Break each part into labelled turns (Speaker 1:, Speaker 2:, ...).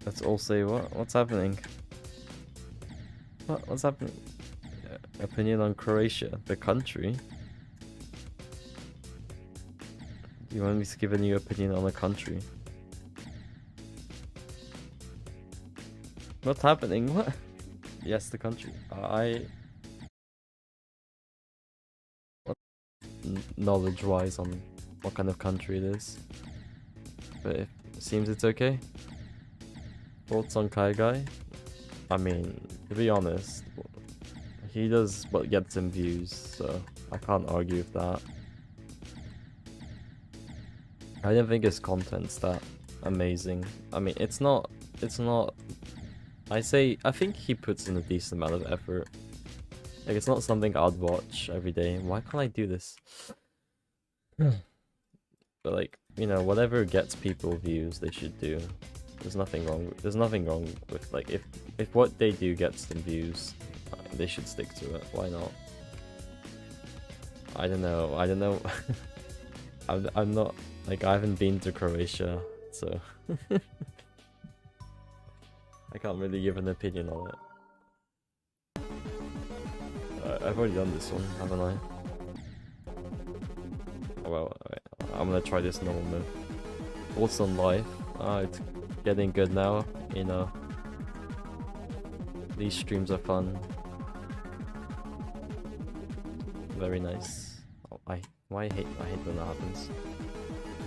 Speaker 1: Let's all say what? What's happening? What's happening? Opinion on Croatia, the country? Do you want me to give a new opinion on the country? What's happening? What? Yes, the country. Knowledge-wise on what kind of country it is. But it seems it's okay. Thoughts on Kai Guy? I mean, to be honest, he does what gets him views, so I can't argue with that. I don't think his content's that amazing. I mean, it's not. I think he puts in a decent amount of effort. Like, it's not something I'd watch every day. Why can't I do this? But like, you know, whatever gets people views, they should do. There's nothing wrong with like, if what they do gets them views, they should stick to it. Why not? I don't know. I'm not, like, I haven't been to Croatia, so I can't really give an opinion on it. I've already done this one, haven't I? Oh, well, alright. I'm gonna try this normal move. Thoughts on life? It's getting good now, you know. These streams are fun. Very nice. Oh, I hate when that happens.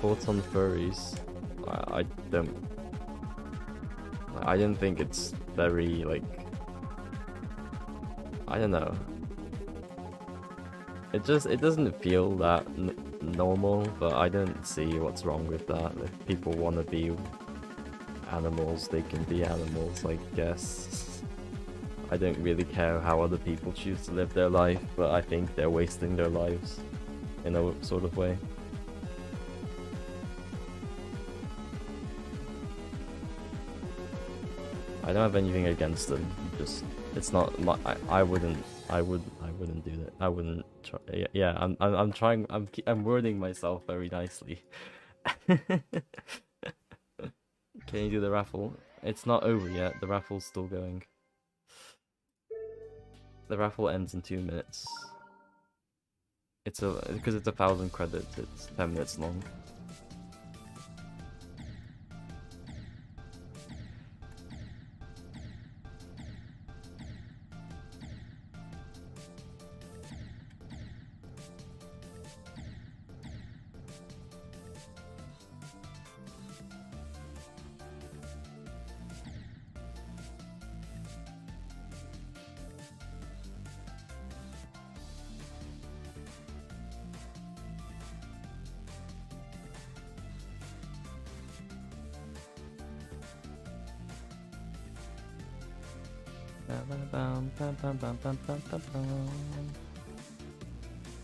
Speaker 1: Thoughts on furries? I don't think it's very, like, I don't know. It doesn't feel that normal, but I don't see what's wrong with that. If people want to be animals, they can be animals, I guess. I don't really care how other people choose to live their life, but I think they're wasting their lives in a sort of way. I don't have anything against them. Just, it's not. I wouldn't do that. I wouldn't try. Yeah, I'm trying. I'm wording myself very nicely. Can you do the raffle? It's not over yet. The raffle's still going. The raffle ends in 2 minutes. Because it's 1,000 credits. It's 10 minutes long.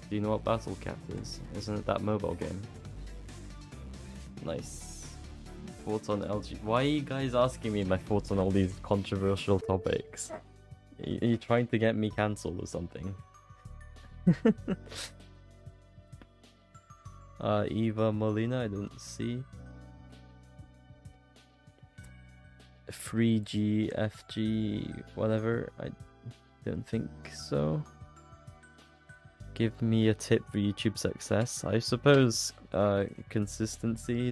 Speaker 1: Do you know what Battle Cat is? Isn't it that mobile game? Nice. Thoughts on LG? Why are you guys asking me my thoughts on all these controversial topics? Are you trying to get me cancelled or something? Eva Molina, I didn't see. 3G, FG, whatever, I don't think so. Give me a tip for YouTube success. I suppose consistency.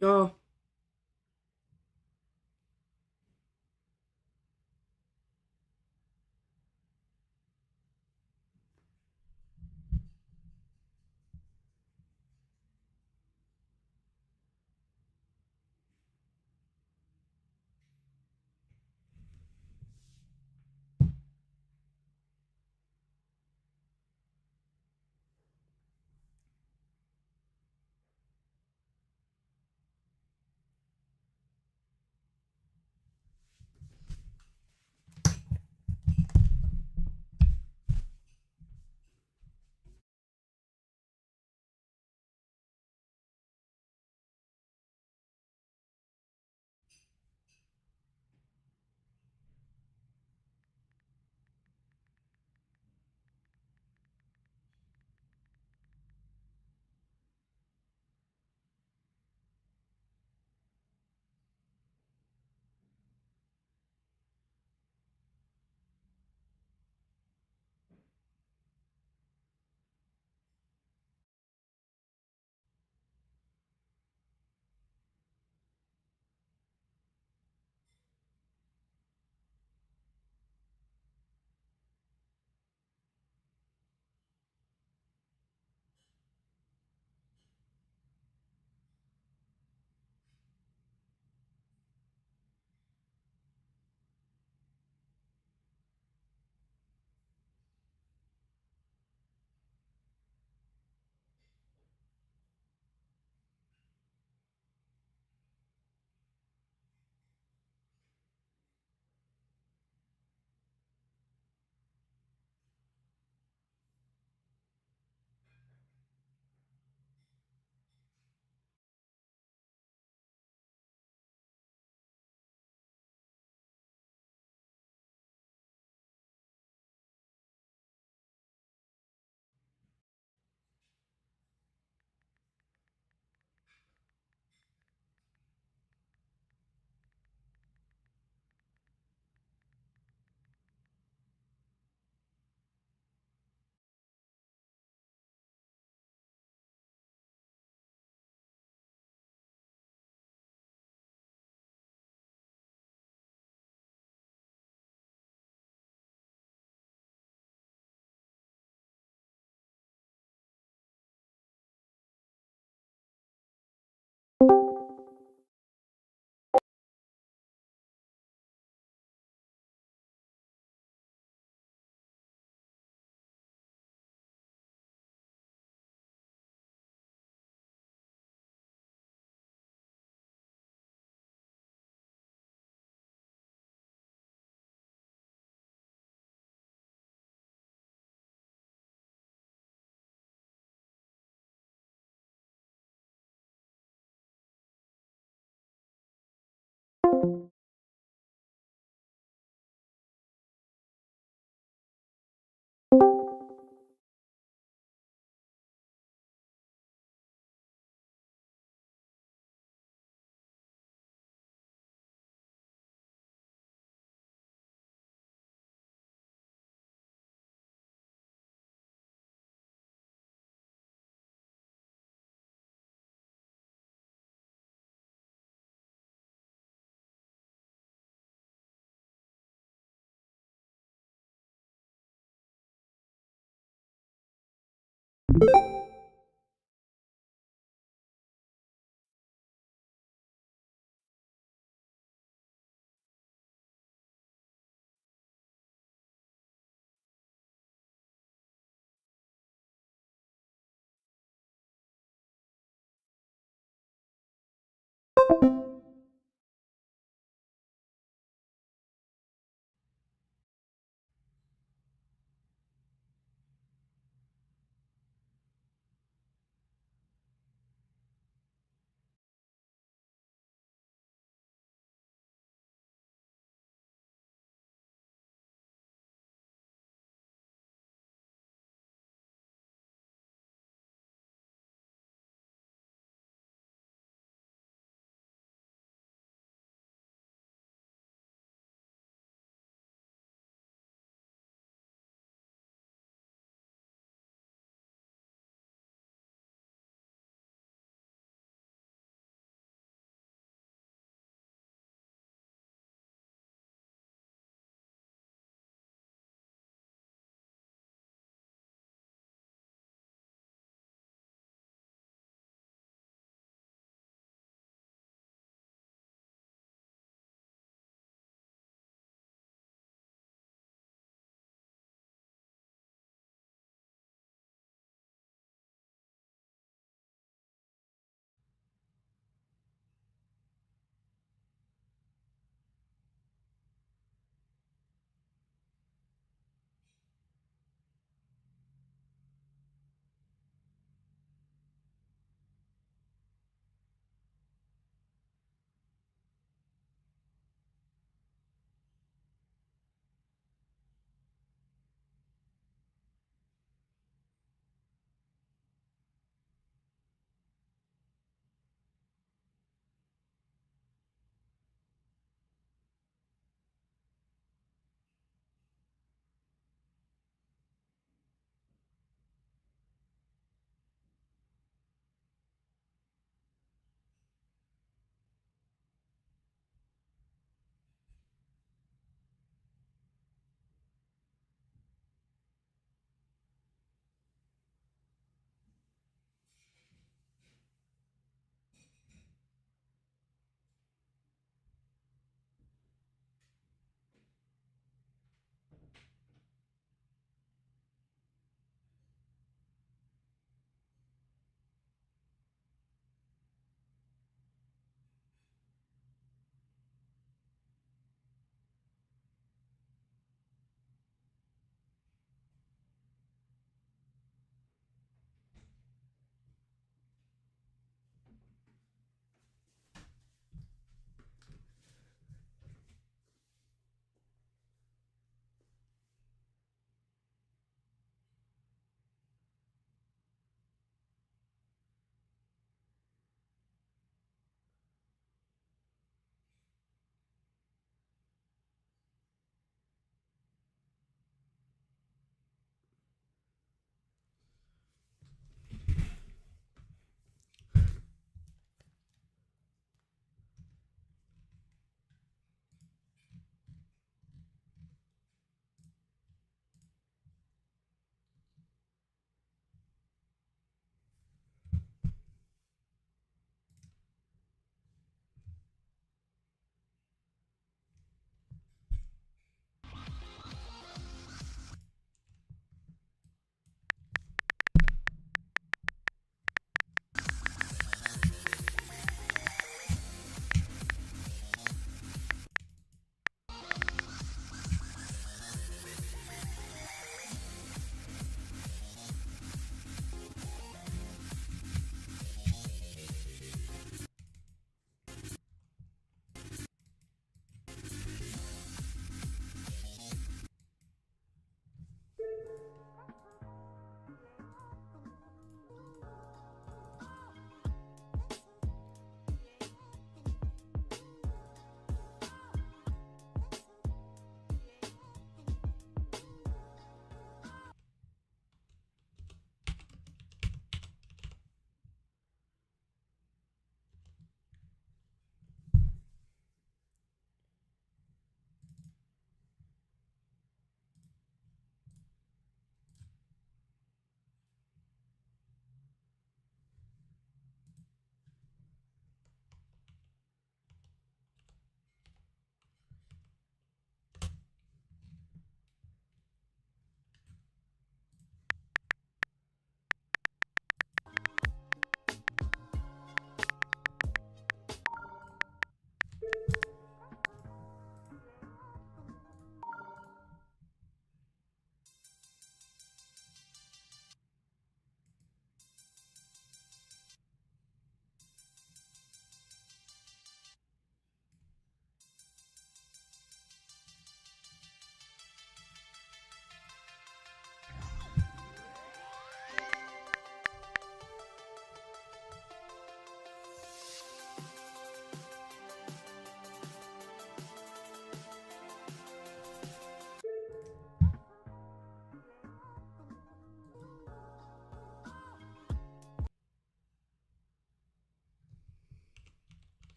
Speaker 2: Ja,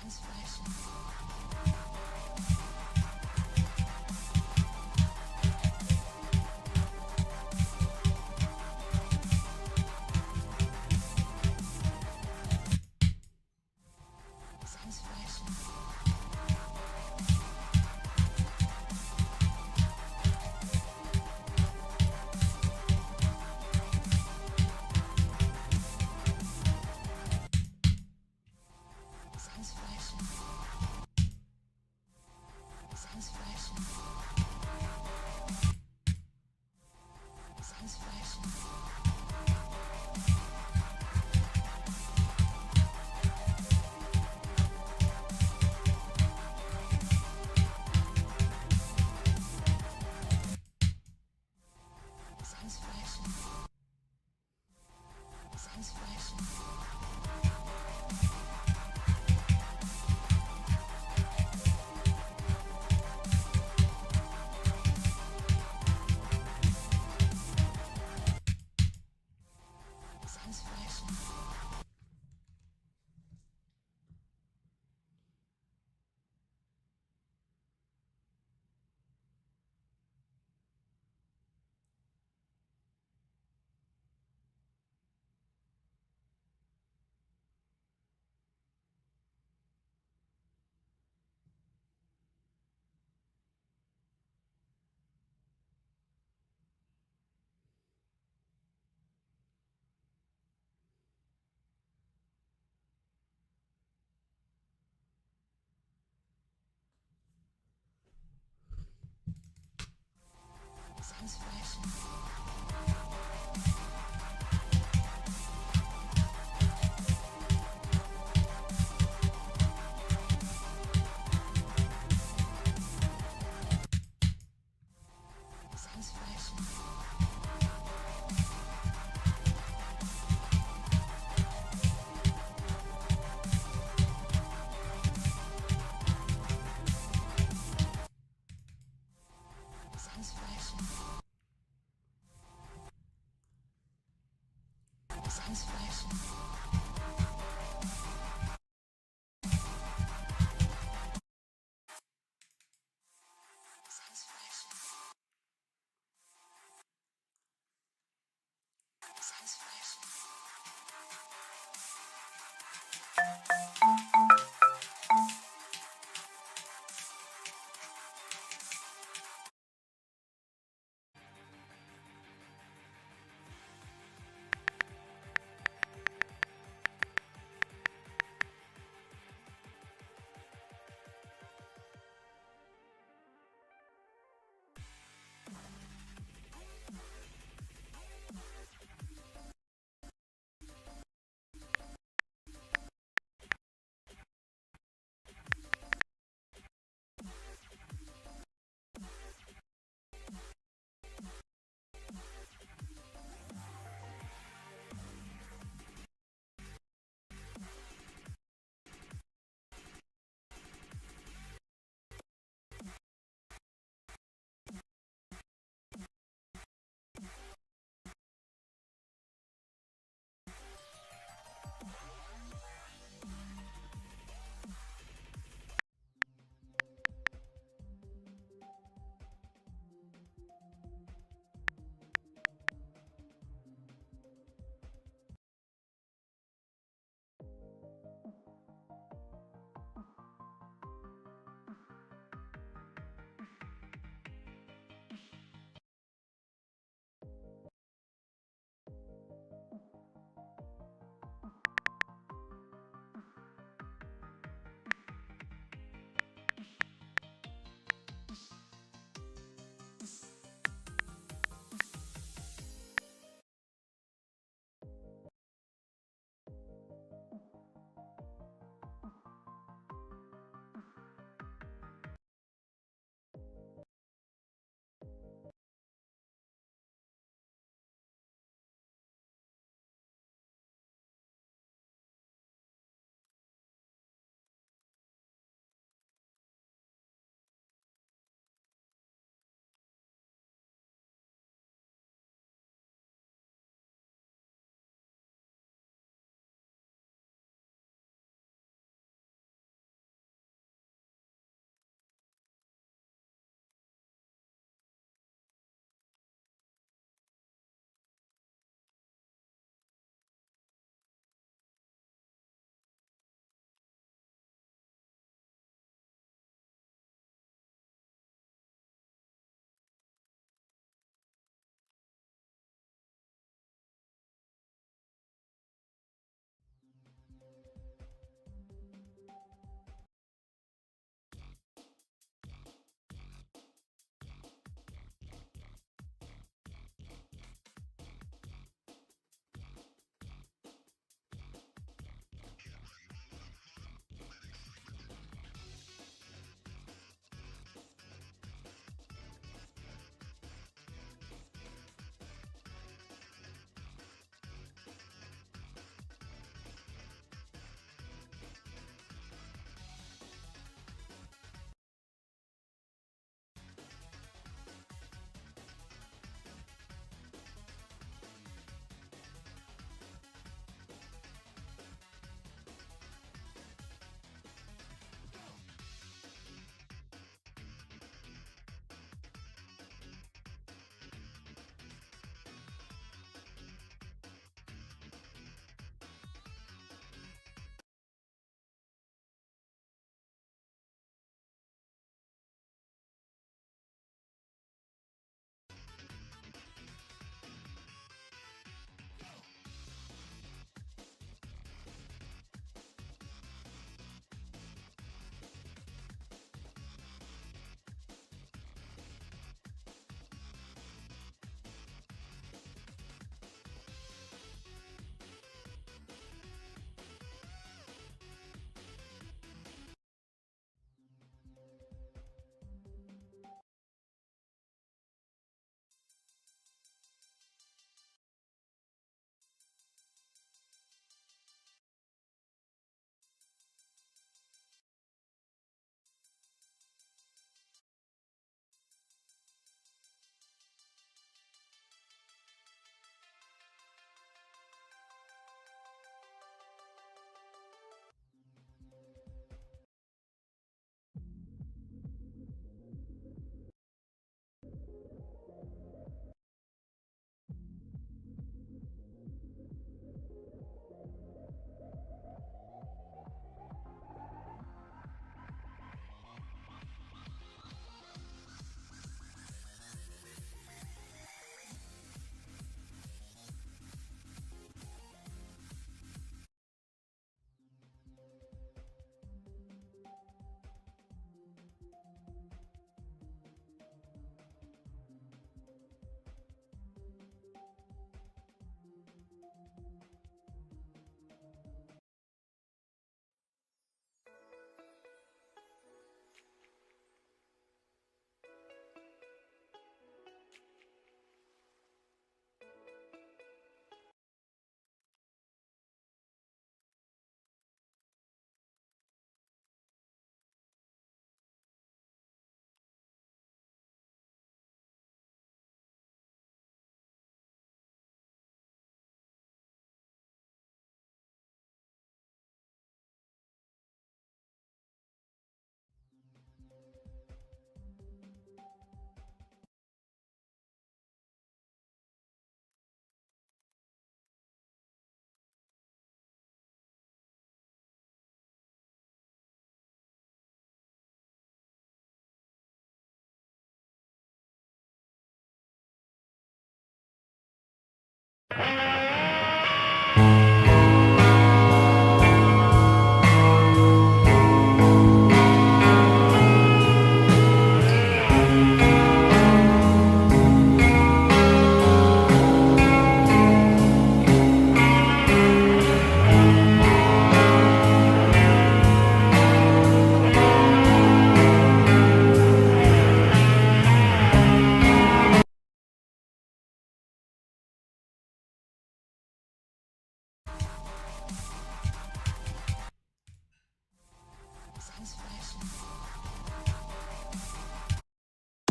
Speaker 2: Satisfaction.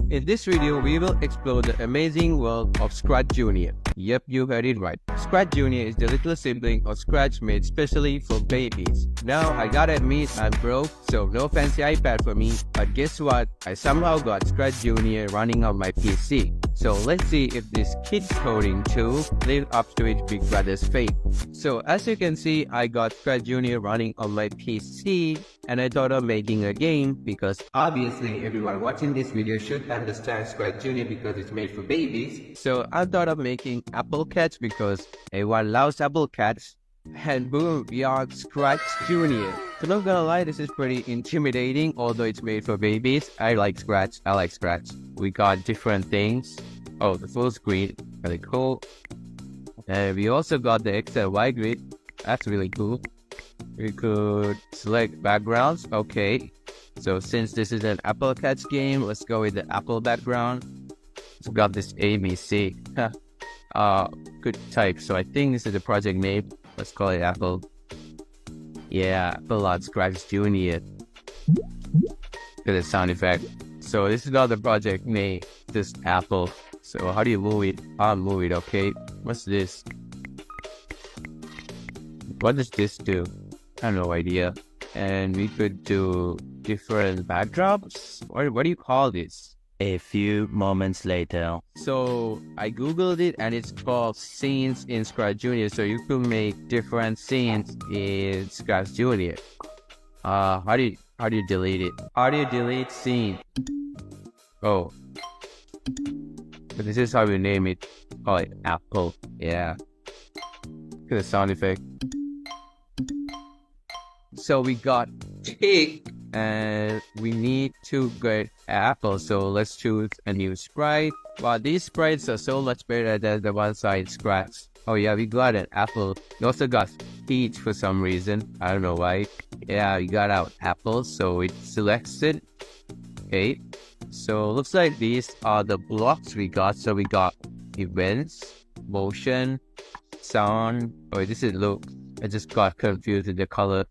Speaker 2: In this video, we will explore the amazing world of Scratch Junior. Yep, you heard it right. Scratch Junior is the little sibling of Scratch made specially for babies. Now, I gotta admit, I'm broke, so no fancy iPad for me. But guess what? I somehow got Scratch Junior running on my PC. So let's see if this kid coding tool lived up to its big brother's fate. So as you can see, I got Scratch Junior running on my PC, and I thought of making a game because obviously everyone watching this video should understand Scratch Junior because it's made for babies. So I thought of making Apple Cats because everyone loves Apple Cats. And boom, we are Scratch Junior. So not gonna lie, this is pretty intimidating, although it's made for babies. I like Scratch. We got different things. Oh, the full screen, really cool. And we also got the X and Y grid. That's really cool. We could select backgrounds. Okay. So since this is an Apple Cats game, let's go with the Apple background. So we got this ABC. Good type. So I think this is the project name. Let's call it Apple. Yeah, Apple Art Scratch Junior. To the sound effect. So this is not the project name, just Apple. So how do you move it? I'll move it, okay. What's this? What does this do? I have no idea. And we could do different backdrops. What do you call this?
Speaker 3: A few moments later.
Speaker 2: So I googled it and it's called scenes in Scratch Junior. So you could make different scenes in Scratch Junior. How do you delete it? How do you delete scene? Oh. But this is how we name it. Call it Apple. Yeah. Look at the sound effect. So we got tick. And we need to get Apple, so let's choose a new sprite. Wow, these sprites are so much better than the ones I Scratch. Oh yeah, we got an Apple. We also got Peach for some reason. I don't know why. Yeah, we got our Apple, so it selects it. Okay, so looks like these are the blocks we got. So we got events, motion, sound. Oh, this is look. I just got confused with the color.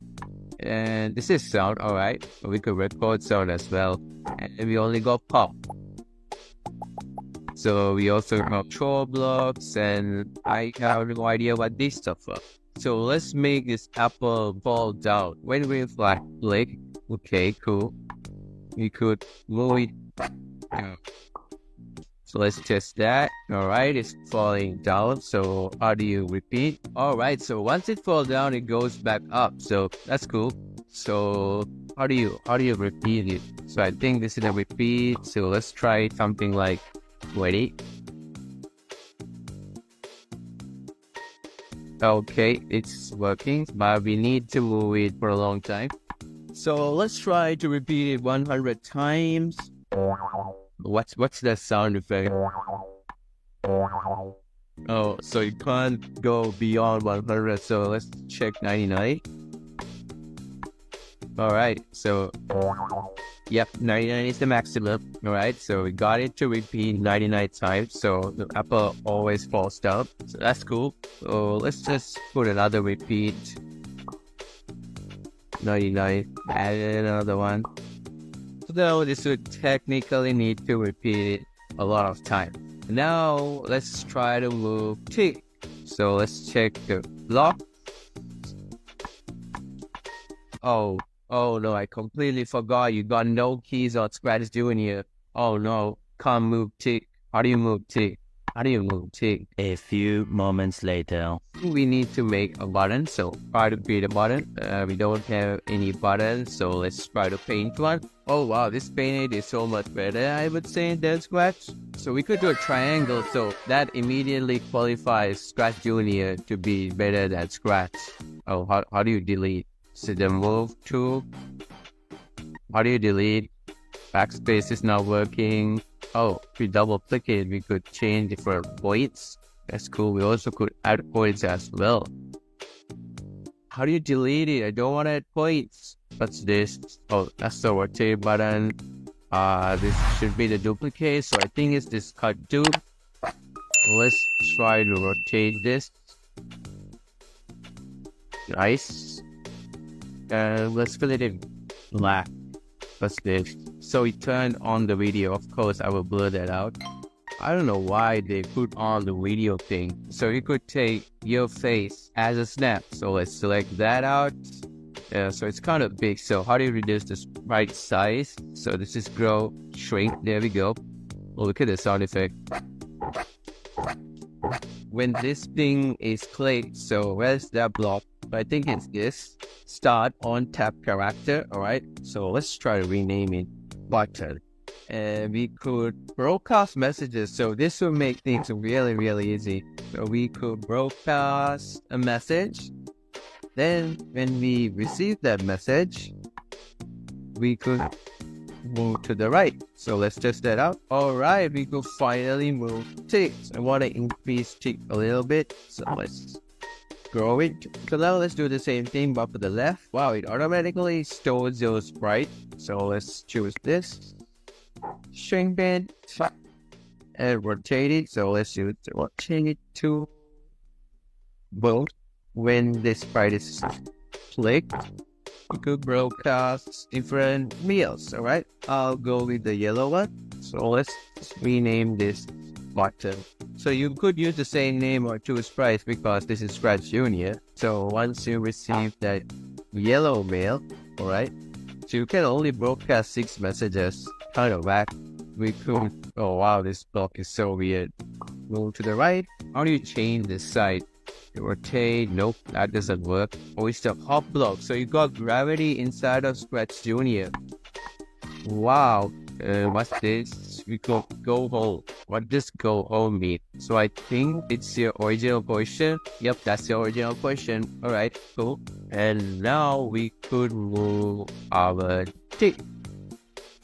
Speaker 2: And this is sound, alright. We could record sound as well. And we only got pop. So we also have control blocks, and I have no idea what this stuff are. So let's make this apple fall down. When we flag click, okay, cool. We could move it. So let's test that. Alright, it's falling down. So how do you repeat? Alright, so once it falls down, it goes back up. So that's cool. So how do you repeat it? So I think this is a repeat. So let's try something like 20. Okay, it's working, but we need to move it for a long time. So let's try to repeat it 100 times. What's that sound effect? Oh, so you can't go beyond 100, so let's check 99. Alright, so yep, 99 is the maximum. Alright, so we got it to repeat 99 times, so the apple always falls down. So that's cool. So let's just put another repeat. 99, add another one. So now this would technically need to repeat it a lot of time. Now let's try to move tick. So let's check the block. Oh no, I completely forgot you got no keys on Scratch Junior. Oh no, can't move tick. How do you move tick? How do you move tick?
Speaker 3: A few moments later.
Speaker 2: We need to make a button, so try to create a button. We don't have any buttons, so let's try to paint one. Oh wow, this paint is so much better, I would say, than Scratch. So we could do a triangle, so that immediately qualifies Scratch Junior to be better than Scratch. Oh, how do you delete? So the move tool. How do you delete? Backspace is not working. Oh, if we double click it, we could change different points. That's cool. We also could add points as well. How do you delete it? I don't want to add points. What's this? Oh, that's the rotate button. This should be the duplicate. So I think it's this cut tool. Let's try to rotate this. Nice. Let's fill it in black. What's this? So we turned on the video. Of course, I will blur that out. I don't know why they put on the video thing. So you could take your face as a snap. So let's select that out. So it's kind of big. So how do you reduce the sprite size? So this is grow, shrink. There we go. Oh, look at the sound effect. When this thing is clicked, so where's that block? I think it's this. Start on tap character. Alright. So let's try to rename it button. And we could broadcast messages. So this will make things really easy. So we could broadcast a message. Then when we receive that message, we could move to the right. So let's test that out. Alright, we could finally move ticks. I want to increase tick a little bit. So let's grow it. So now let's do the same thing but for the left. Wow, it automatically stores your sprite. So let's choose this. Shrink it and rotate it. So let's use rotate it to both. When this sprite is clicked, you could broadcast different meals. Alright, I'll go with the yellow one. So let's rename this button. So you could use the same name or two sprites because this is Scratch Junior. So once you receive that yellow mail, alright, so you can only broadcast 6 messages. Kind of whack. We could, oh wow, this block is so weird. Move to the right. How do you change this side? Rotate, nope, that doesn't work. Oh, it's the hop block. So you got gravity inside of Scratch Junior. Wow, what's this? We could go home. What does go home mean? So I think it's your original question. Yep, that's your original question. Alright, cool. And now we could move our tick.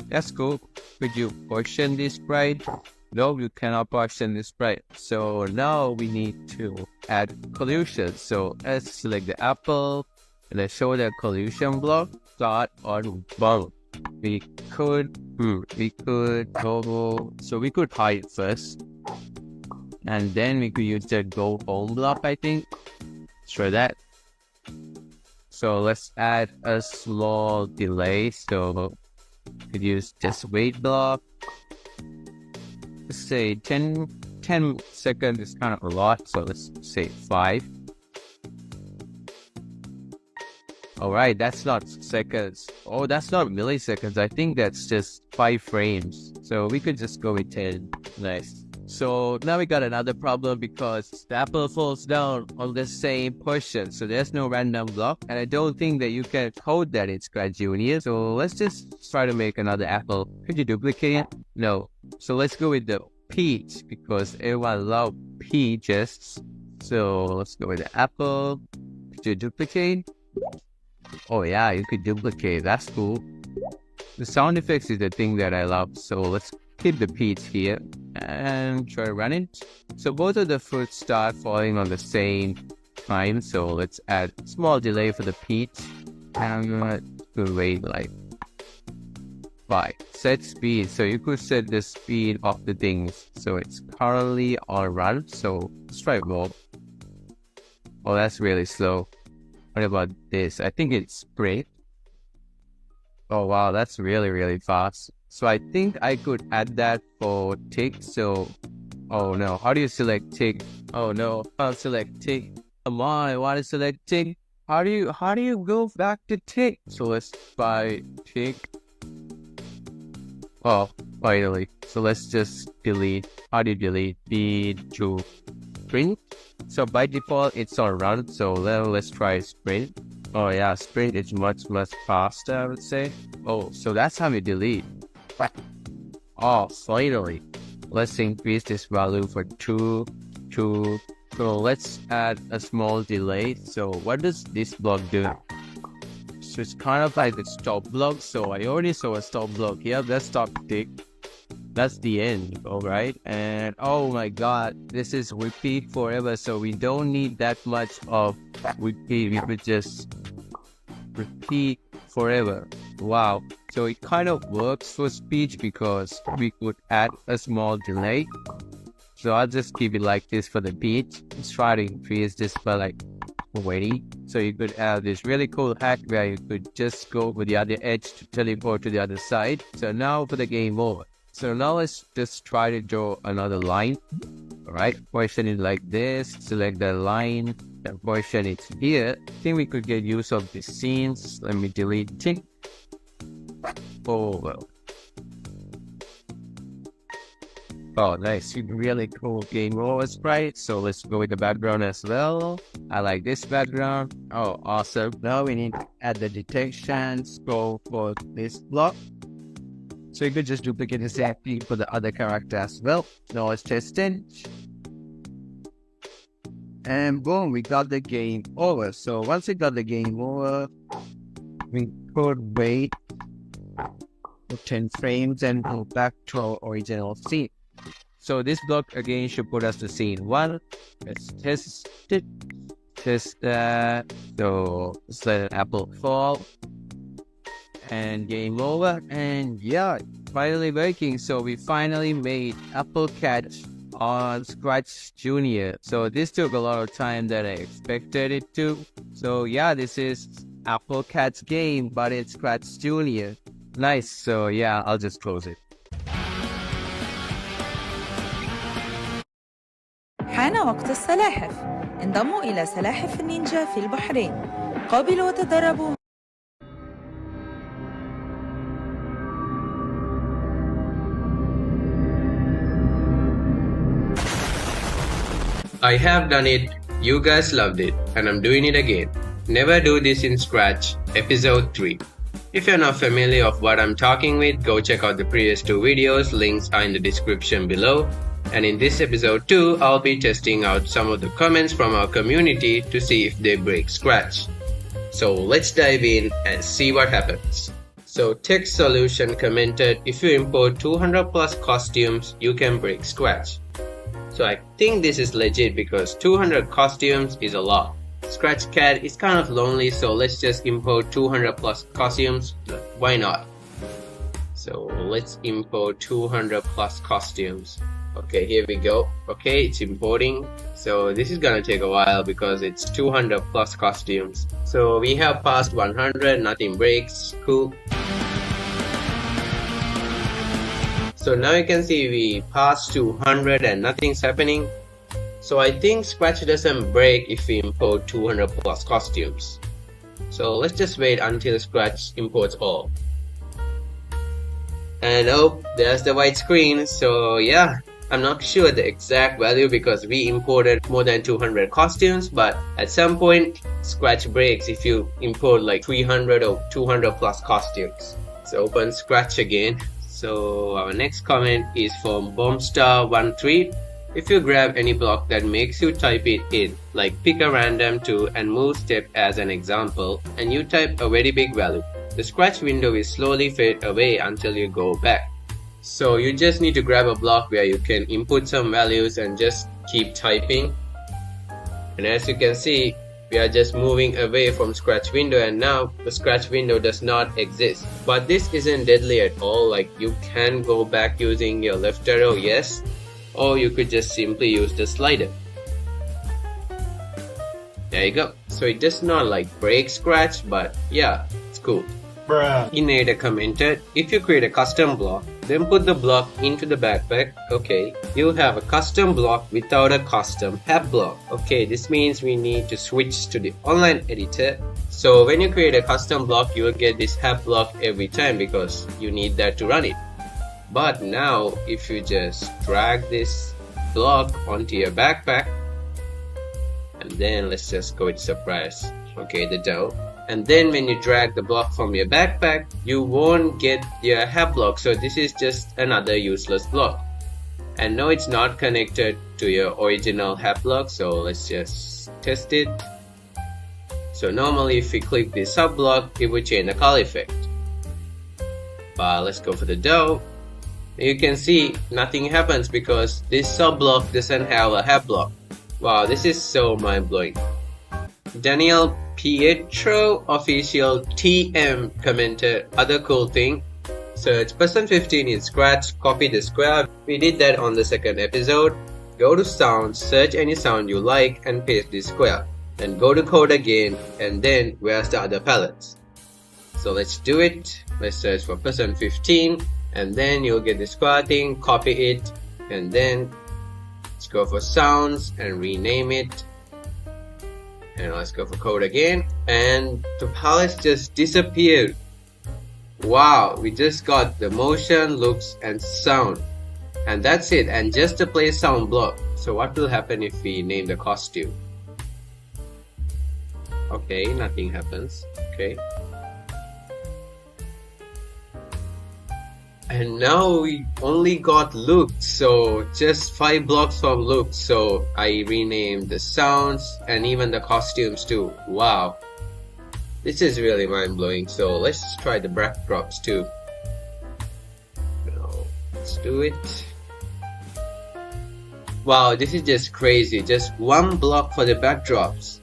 Speaker 2: That's cool. Could you portion this sprite? No, you cannot portion this sprite. So now we need to add collision. So let's select the apple and let's show the collision block. Start on bump. We could go. So we could hide first, and then we could use the go home block. I think. Let's try that. So let's add a small delay. So we could use just wait block. Let's say 10 seconds is kind of a lot, so let's say 5. Alright, that's not seconds. Oh, that's not milliseconds. I think that's just 5 frames. So we could just go with 10. Nice. So now we got another problem because the apple falls down on the same portion. So there's no random block. And I don't think that you can code that in Scratch Junior. So let's just try to make another apple. Could you duplicate it? No. So let's go with the peach because everyone loves peaches. So let's go with the apple. Could you duplicate? Oh yeah, you could duplicate. That's cool. The sound effects is the thing that I love. So let's keep the peach here and try to run it. So both of the fruits start falling on the same time. So let's add small delay for the peach. And I'm gonna wait like 5. Set speed. So you could set the speed of the things. So it's currently on run. So let's try more. Oh, that's really slow. What about this? I think it's great. Oh wow, that's really fast. So I think I could add that for tick. So, oh no, how do you select tick? Oh no, I'll select tick. Come on, I want to select tick. How do you go back to tick? So let's buy tick. Oh, finally. So let's just delete. How do you delete? Speed to sprint. So by default, it's on run. So let's try sprint. Oh yeah, sprint is much faster, I would say. Oh, so that's how we delete. Oh, finally. Let's increase this value for 2. So let's add a small delay. So what does this block do? So it's kind of like the stop block. So I already saw a stop block here. Let's stop tick. That's the end, alright? And oh my god, this is repeat forever. So we don't need that much of repeat. We could just repeat forever. Wow. So it kind of works for speech because we could add a small delay. So I'll just keep it like this for the beat. Let's try to increase this by like 20. So you could have this really cool hack where you could just go over the other edge to teleport to the other side. So now for the game over. So now let's just try to draw another line. Alright, position it like this. Select the line and position it here. I think we could get use of the scenes. Let me delete it. Oh well. Oh, nice. Really cool game over sprite. So let's go with the background as well. I like this background. Oh, awesome. Now we need to add the detections. Go for this block. So you could just duplicate the same thing for the other character as well. Now let's test it. And boom, we got the game over. So once we got the game over, we could wait for 10 frames and go back to our original scene. So this block again should put us to scene 1. Let's test it. Test that. So let's let an apple fall. And game over. And yeah, finally working. So we finally made Apple Cat on Scratch Junior. So this took a lot of time than I expected it to. So yeah, this is Apple Cat's game, but it's Scratch Junior. Nice. So yeah, I'll just close it.
Speaker 4: حان وقت السلاحف. انضموا إلى سلاحف النينجا في البحرين. قابلوا وتدربوا.
Speaker 2: I have done it, you guys loved it, and I'm doing it again. Never do this in Scratch, episode 3. If you're not familiar of what I'm talking with, go check out the previous 2 videos, links are in the description below. And in this episode 2, I'll be testing out some of the comments from our community to see if they break Scratch. So let's dive in and see what happens. So Tech Solution commented, if you import 200 plus costumes, you can break Scratch. So I think this is legit because 200 costumes is a lot. Scratch Cat is kind of lonely, so let's just import 200 plus costumes. Why not? So let's import 200 plus costumes. Okay, here we go. Okay, it's importing. So this is gonna take a while because it's 200 plus costumes. So we have passed 100, nothing breaks. Cool. So now you can see we passed 200 and nothing's happening. So I think Scratch doesn't break if we import 200 plus costumes. So let's just wait until Scratch imports all. And oh, there's the white screen. So yeah, I'm not sure the exact value because we imported more than 200 costumes, but at some point Scratch breaks if you import like 300 or 200 plus costumes. So open Scratch again. So our next comment is from Bombstar13. If you grab any block that makes you type it in, like pick a random 2 and move step as an example, and you type a very big value, the Scratch window will slowly fade away until you go back. So you just need to grab a block where you can input some values and just keep typing. And as you can see, we are just moving away from Scratch window and now the Scratch window does not exist. But this isn't deadly at all, like you can go back using your left arrow, yes, or you could just simply use the slider. There you go. So it does not like break Scratch, but yeah, it's cool. Inator commented, if you create a custom block, then put the block into the backpack. Okay, you have a custom block without a custom hab block. Okay, this means we need to switch to the online editor. So when you create a custom block, you will get this hab block every time because you need that to run it. But now if you just drag this block onto your backpack, and then let's just go with surprise. Okay, the dough. And then when you drag the block from your backpack, you won't get your hab block. So this is just another useless block. And no, it's not connected to your original hab block. So let's just test it. So normally if we click this sub block, it would change the color effect. But let's go for the dough. You can see nothing happens because this sub block doesn't have a hab block. Wow, this is so mind-blowing. Daniel Pietro official TM commented other cool thing. Search person15 in Scratch, copy the square. We did that on the second episode. Go to sound, search any sound you like and paste this square. Then go to code again, and then where's the other palettes? So let's do it. Let's search for person15, and then you'll get the square thing, copy it, and then let's go for sounds and rename it. And let's go for code again, and the palettes just disappeared. Wow, we just got the motion, looks, and sound, and that's it. And just to play sound block. So what will happen if we name the costume? Okay, nothing happens. Okay, and now we only got looks, so just 5 blocks from looks. So I renamed the sounds and even the costumes too. Wow, this is really mind-blowing. So let's try the backdrops too. Now, let's do it. Wow, this is just crazy. Just 1 block for the backdrops.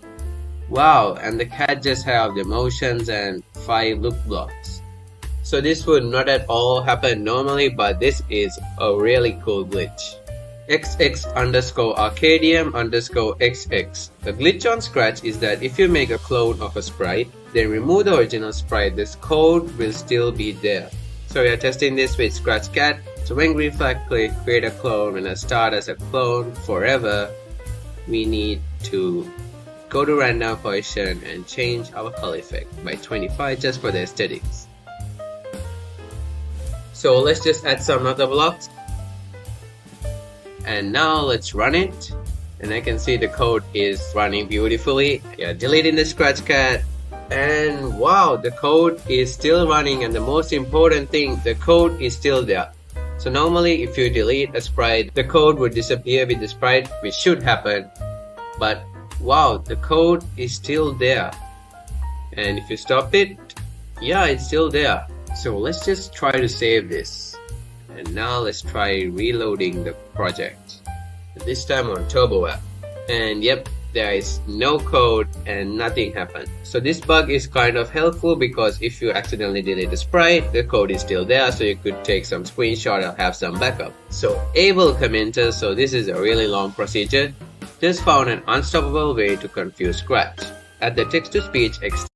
Speaker 2: Wow, and the cat just have the motions and 5 look blocks. So this would not at all happen normally, but this is a really cool glitch. XX_Arcadium_XX. The glitch on Scratch is that if you make a clone of a sprite, then remove the original sprite, this code will still be there. So we are testing this with Scratch Cat. So when green flag click, create a clone, and start as a clone forever, we need to go to random position and change our color effect by 25 just for the aesthetics. So let's just add some other blocks. And now let's run it. And I can see the code is running beautifully. Yeah, deleting the Scratch Cat. And wow, the code is still running, and the most important thing, the code is still there. So normally if you delete a sprite, the code would disappear with the sprite, which should happen. But wow, the code is still there. And if you stop it, yeah, it's still there. So let's just try to save this. And now let's try reloading the project. This time on TurboApp. And yep, there is no code and nothing happened. So this bug is kind of helpful because if you accidentally delete the sprite, the code is still there, so you could take some screenshot or have some backup. So Able commented, so this is a really long procedure. Just found an unstoppable way to confuse Scratch. Add the text-to-speech extension,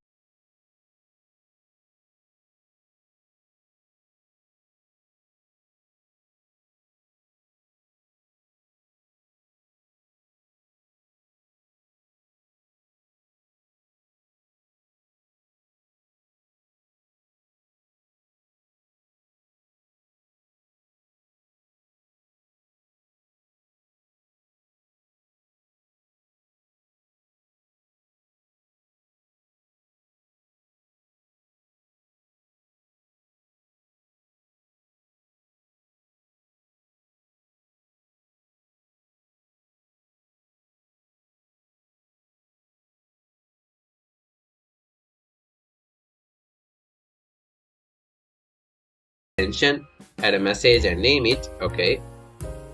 Speaker 2: add a message and name it. Okay.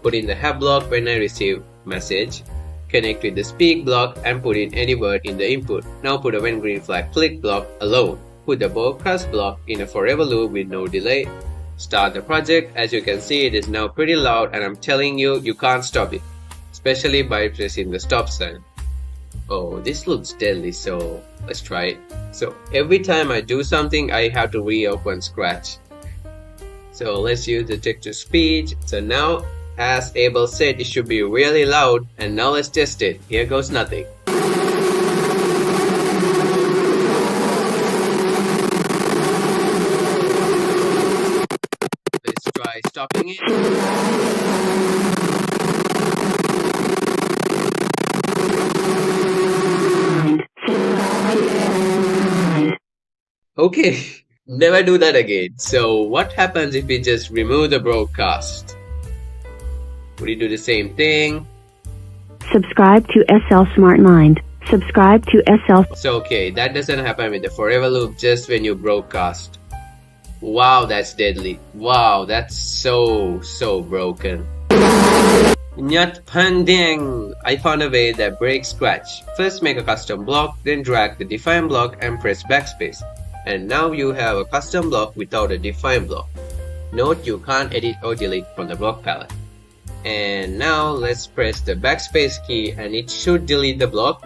Speaker 2: Put in the hab block when I receive message. Connect with the speak block and put in any word in the input. Now put a when green flag click block alone. Put the broadcast block in a forever loop with no delay. Start the project. As you can see, it is now pretty loud, and I'm telling you, you can't stop it, especially by pressing the stop sign. Oh, this looks deadly, so let's try it. So every time I do something, I have to reopen Scratch. So let's use the text-to-speech. So now, as Abel said, it should be really loud. And now let's test it. Here goes nothing. Let's try stopping it. Okay, never do that again. So what happens if we just remove the broadcast? Would you do the same thing?
Speaker 5: Subscribe to SL Smart Mind. Subscribe to SL.
Speaker 2: So okay, that doesn't happen with the forever loop just when you broadcast. Wow, that's deadly. Wow, that's so broken. Nyat Pandeng! I found a way that breaks Scratch. First make a custom block, then drag the define block and press backspace. And now you have a custom block without a define block. Note you can't edit or delete from the block palette. And now let's press the backspace key and it should delete the block.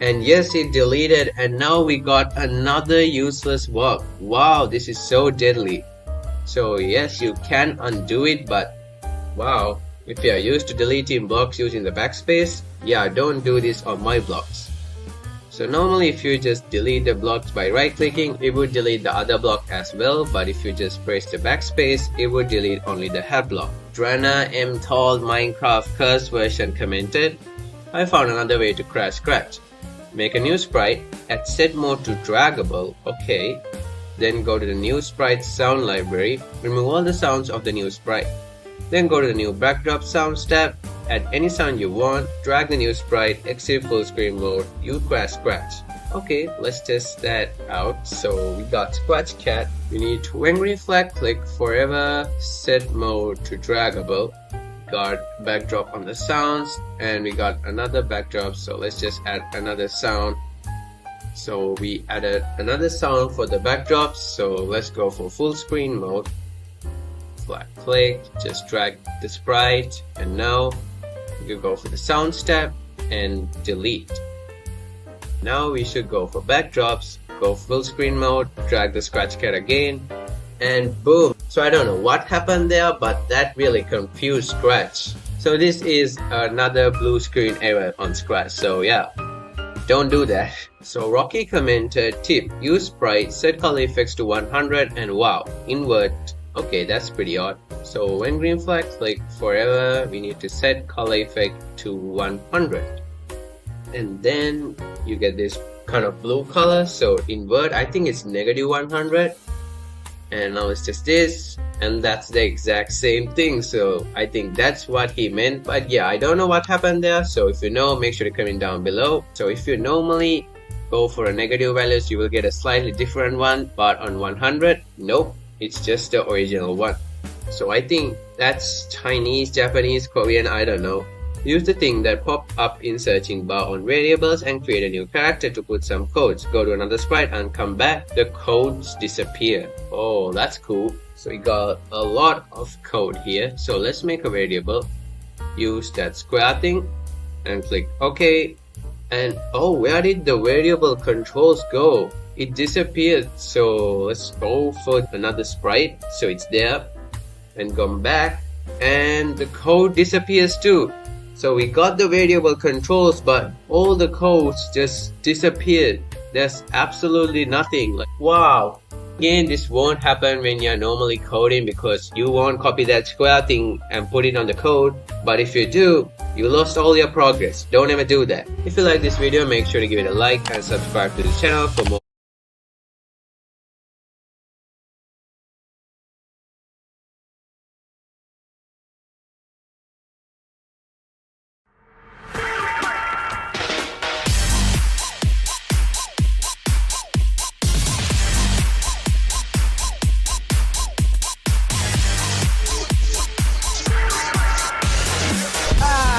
Speaker 2: And yes, it deleted, and now we got another useless block. Wow, this is so deadly. So yes, you can undo it, but wow, if you are used to deleting blocks using the backspace, yeah, don't do this on my blocks. So normally if you just delete the blocks by right clicking, it would delete the other block as well, but if you just press the backspace, it would delete only the head block. Drana M Tall Minecraft Curse version commented, I found another way to crash Scratch. Make a new sprite, add set mode to draggable, okay. Then go to the new sprite sound library, remove all the sounds of the new sprite. Then go to the new backdrop sounds tab, add any sound you want, drag the new sprite, exit full screen mode, you crash Scratch. Okay, let's test that out. So we got Scratch Cat, we need when green flag click forever, set mode to draggable. Got backdrop on the sounds, and we got another backdrop, so let's just add another sound. So we added another sound for the backdrops, so let's go for full screen mode. Flat click, just drag the sprite, and now you go for the sounds tab and delete. Now we should go for backdrops, go full screen mode, drag the Scratch Cat again, and boom. So I don't know what happened there, but that really confused Scratch. So this is another blue screen error on Scratch, so yeah, don't do that. So Rocky commented, tip, use sprite, set color effects to 100 and wow, invert. Okay, that's pretty odd. So when green flag click forever, we need to set color effect to 100. And then you get this kind of blue color, so invert, I think it's negative 100. And now it's just this, and that's the exact same thing, so I think that's what he meant. But yeah, I don't know what happened there, so if you know, make sure to comment down below. So if you normally go for a negative values, you will get a slightly different one, but on 100, nope, it's just the original one. So I think that's Chinese, Japanese, Korean, I don't know. Use the thing that popped up in searching bar on variables and create a new character to put some codes. Go to another sprite and come back. The codes disappear. Oh, that's cool. So we got a lot of code here. So let's make a variable. Use that square thing and click OK. And oh, where did the variable controls go? It disappeared. So let's go for another sprite. So it's there. And come back. And the code disappears too. So we got the variable controls, but all the codes just disappeared. There's absolutely nothing. Like, wow. Again, this won't happen when you're normally coding because you won't copy that square thing and put it on the code. But if you do, you lost all your progress. Don't ever do that. If you like this video, make sure to give it a like and subscribe to the channel for more.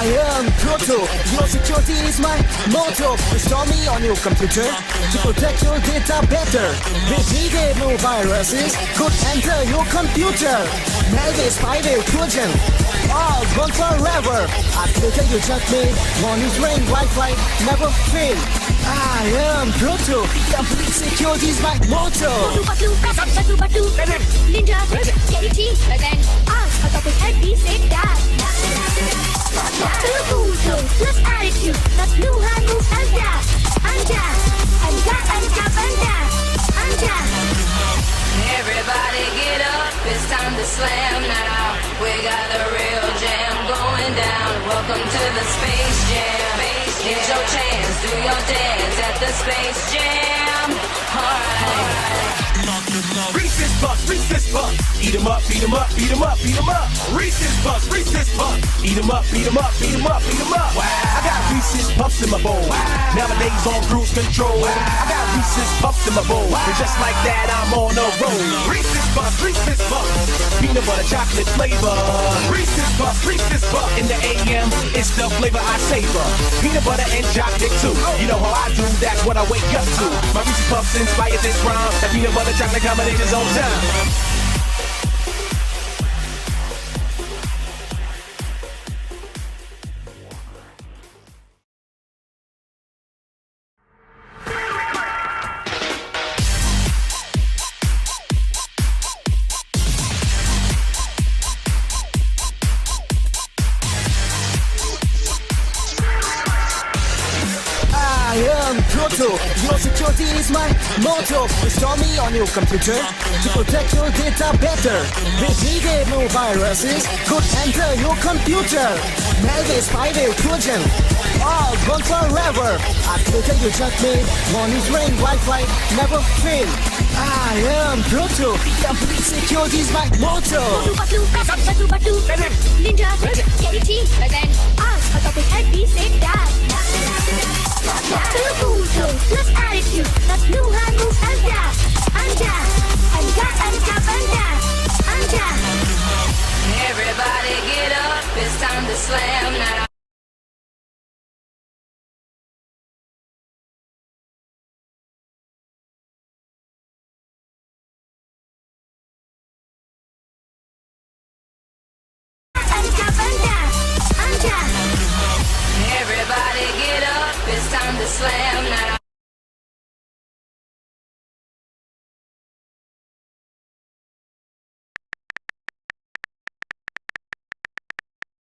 Speaker 6: I am Proto. Your security is my motto. Install me on your computer to protect your data better. Repeatable viruses could enter your computer. Maybe spider Trojan. All gone forever. After you check me, monitoring Wi-Fi never fail. I am Proto. Complete security is my motto.
Speaker 7: Batu, Ninja, Charity, present. Atau happy, say that. Pluto, plus attitude, plus new hand move anda. Everybody get up, it's time to slam that out.
Speaker 8: We got a real jam going down. Welcome to the Space Jam. Here's your chance, do your dance at the Space Jam. Alright.
Speaker 9: Reese's Puffs, eat 'em up, beat 'em up, beat 'em up, beat 'em up. Reese's Puffs, eat 'em up, beat 'em up, beat 'em up, beat 'em up. I got Reese's Puffs in my bowl. Nowadays on cruise control. I got Reese's Puffs in my bowl. And just like that, I'm on a roll. Reese's Puffs, peanut butter chocolate flavor. Reese's Puffs, in the AM, it's the flavor I savor. Peanut butter and chocolate too. You know how I do, that's what I wake up to. My Reese's Puffs inspired this rhyme. That peanut butter chocolate combination's on time.
Speaker 6: I am Proto. Your security is my motto. Install me on your computer to protect your data better. Retrievable viruses could enter your computer. Malware, spyware, Trojan, all gone forever. After you check me, monitoring Wi-Fi never fail. I am Proto. Complete security is my motto.
Speaker 7: Batu. Ninja, get it team, present. Ask a topic and we say that. Pluto, plus attitude, plus new hand moves and dash. Anja.
Speaker 8: Everybody get up, it's time to slam now. Everybody get up, it's time to slam.